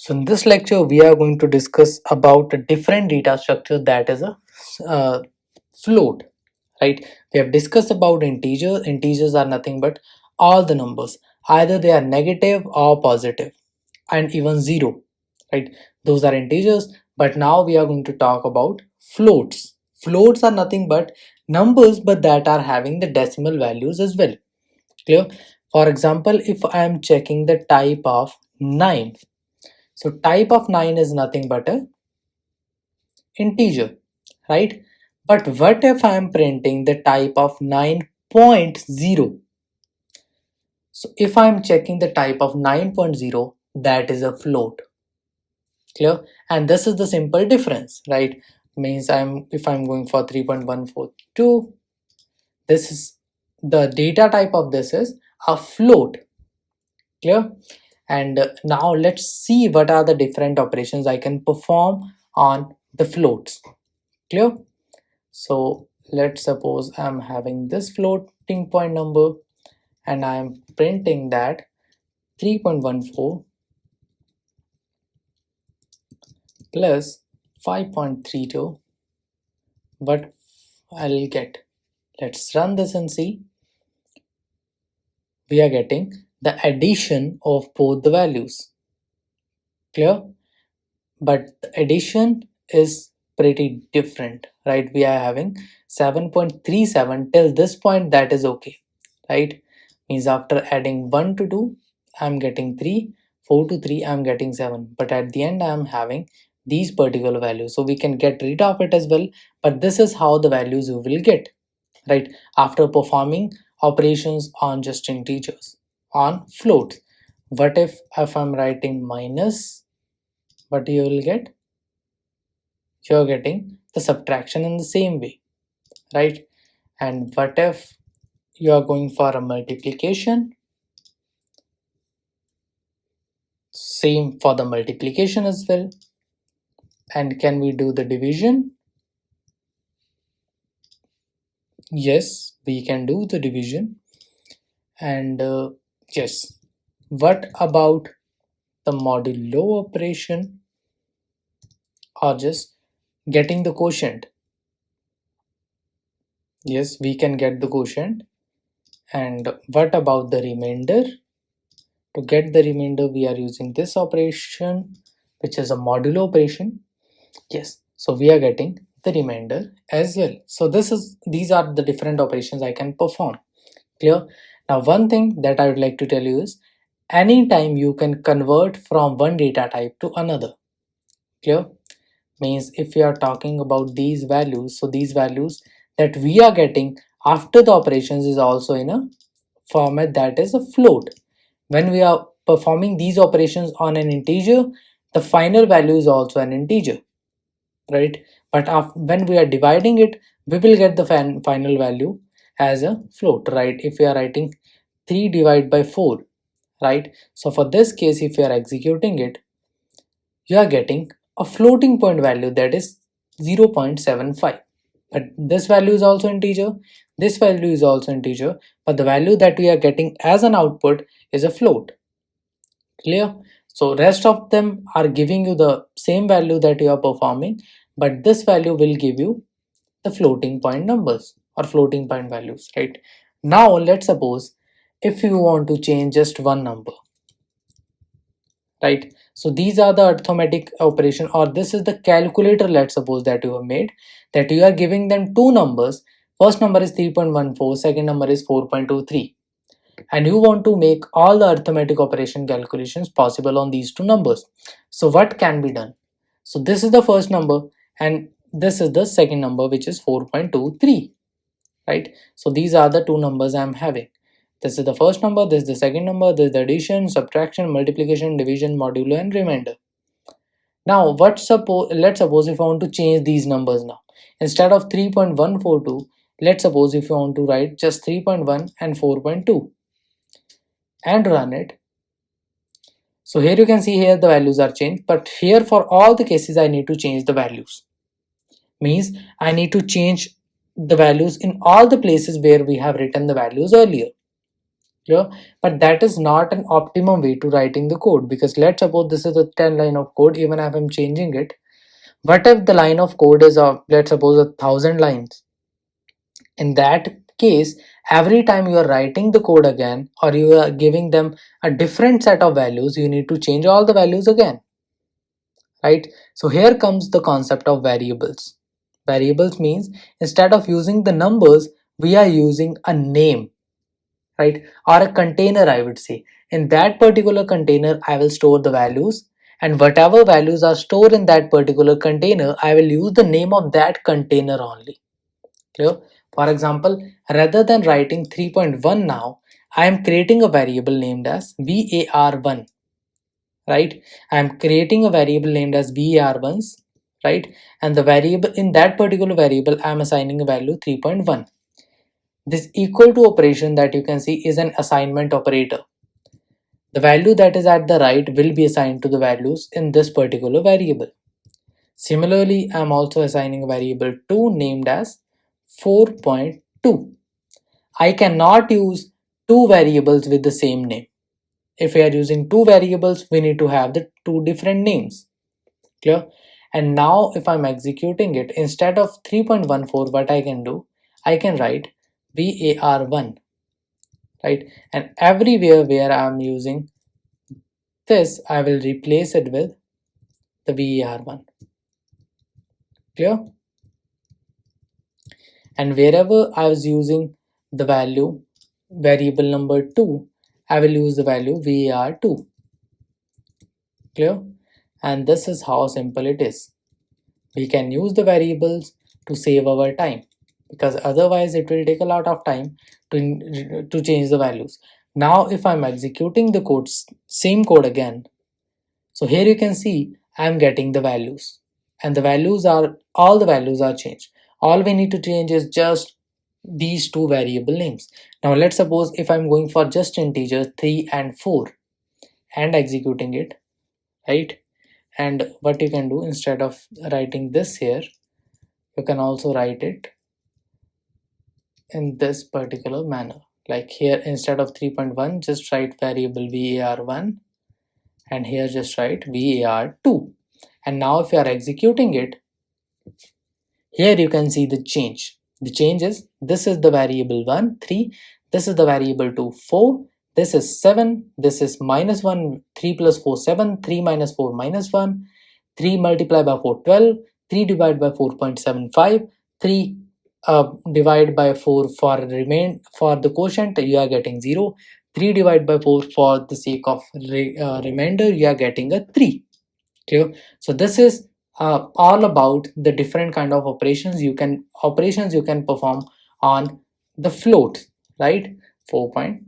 So in this lecture, we are going to discuss about a different data structure that is a float, right? We have discussed about integers. Integers are nothing but all the numbers, either they are negative or positive, and even zero, right? Those are integers. But now we are going to talk about floats. Floats are nothing but numbers, but that are having the decimal values as well. Clear? For example, if I am checking the type of 9, so type of 9 is nothing but a integer, right? But what if I am printing the type of 9.0? So if I am checking the type of 9.0, that is a float. Clear? And this is the simple difference, right? Means if I'm going for 3.142, this is the data type of this is a float. Clear? And now let's see what are the different operations I can perform on the floats. Clear? So let's suppose I'm having this floating point number and I'm printing that 3.14 plus 5.32. What I'll get? Let's run this and see. We are getting the addition of both the values. Clear? But the addition is pretty different, right? We are having 7.37 till this point, that is okay, right? Means after adding 1 to 2, I'm getting 3, 4 to 3, I'm getting 7, but at the end I'm having these particular values, so we can get rid of it as well. But this is how the values you will get, right, after performing operations on just integers. On floats, what if I'm writing minus, what you will get? You're getting the subtraction in the same way, right? And what if you are going for a multiplication? Same for the multiplication as well. And can we do the division? Yes, we can do the division. And yes, what about the modulo operation, or just getting the quotient? Yes, we can get the quotient. And what about the remainder? To get the remainder, we are using this operation, which is a modulo operation. Yes, so we are getting the remainder as well. So these are the different operations I can perform. Clear? Now one thing that I would like to tell you is, anytime you can convert from one data type to another. Clear? Means if we are talking about these values, so these values that we are getting after the operations is also in a format that is a float. When we are performing these operations on an integer, the final value is also an integer, right? But when we are dividing it, we will get the final value as a float, right? If we are writing 3 divided by 4, right? So for this case, if you are executing it, you are getting a floating point value that is 0.75. But this value is also integer, this value is also integer, but the value that we are getting as an output is a float. Clear? So rest of them are giving you the same value that you are performing, but this value will give you the floating point numbers or floating point values, right? Now let's suppose if you want to change just one number, right? So these are the arithmetic operation, or this is the calculator, let's suppose, that you have made, that you are giving them two numbers. First number is 3.14, second number is 4.23, and you want to make all the arithmetic operation calculations possible on these two numbers. So what can be done? So this is the first number and this is the second number, which is 4.23, right? So these are the two numbers I am having. This is the first number, this is the second number, this is the addition, subtraction, multiplication, division, modulo, and remainder. Now let's suppose if I want to change these numbers now. Instead of 3.142, let's suppose if you want to write just 3.1 and 4.2 and run it. So here you can see here the values are changed, but here for all the cases I need to change the values. Means I need to change the values in all the places where we have written the values earlier. Clear? But that is not an optimum way to writing the code, because let's suppose this is a 10 line of code. Even if I'm changing it, what if the line of code is of, let's suppose, 1,000 lines? In that case, every time you are writing the code again, or you are giving them a different set of values, you need to change all the values again, right? So here comes the concept of variables. Variables means instead of using the numbers, we are using a name, right? Or a container, I would say. In that particular container, I will store the values, and whatever values are stored in that particular container, I will use the name of that container only. Clear? For example, rather than writing 3.1 now, I am creating a variable named as var1, right? I am creating a variable named as var1s, right? And the variable, in that particular variable, I am assigning a value 3.1. This equal to operation that you can see is an assignment operator. The value that is at the right will be assigned to the values in this particular variable. Similarly, I am also assigning a variable 2 named as 4.2. I cannot use two variables with the same name. If we are using two variables, we need to have the two different names. Clear? And now if I'm executing it, instead of 3.14, what I can do, I can write var1, right? And everywhere where I'm using this, I will replace it with the var1. Clear? And wherever I was using the value variable number 2, I will use the value var2. Clear? And this is how simple it is. We can use the variables to save our time, because otherwise it will take a lot of time to change the values. Now if I'm executing the code, same code again, so here you can see I'm getting the values, and the values are, all the values are changed. All we need to change is just these two variable names. Now let's suppose if I'm going for just integers 3 and 4 and executing it, right? And what you can do, instead of writing this here, you can also write it in this particular manner. Like here, instead of 3.1, just write variable var1, and here just write var2. And now if you are executing it, here you can see the change. The change is, this is the variable 1, 3, this is the variable 2, 4, this is 7, this is minus 1, 3 plus 4, 7, 3 minus 4, minus 1, 3 multiplied by 4, 12, 3 divided by 4.75, 3 divide by 4 for the quotient, you are getting 0, 3 divided by 4 for the sake of remainder, you are getting a 3. Clear? So this is all about the different kind of operations you can perform on the float, right? 4 point.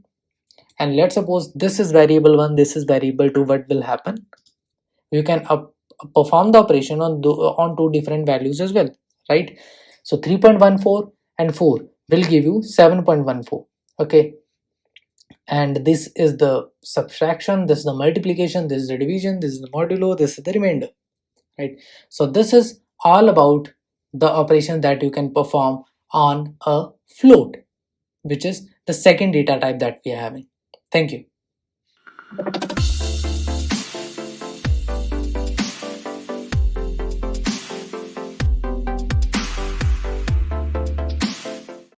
And let's suppose this is variable 1, this is variable 2. What will happen? You can perform the operation on two different values as well, right? So 3.14 and 4 will give you 7.14. Okay, and this is the subtraction, this is the multiplication, this is the division, this is the modulo, this is the remainder, right? So this is all about the operation that you can perform on a float, which is the second data type that we are having. Thank you.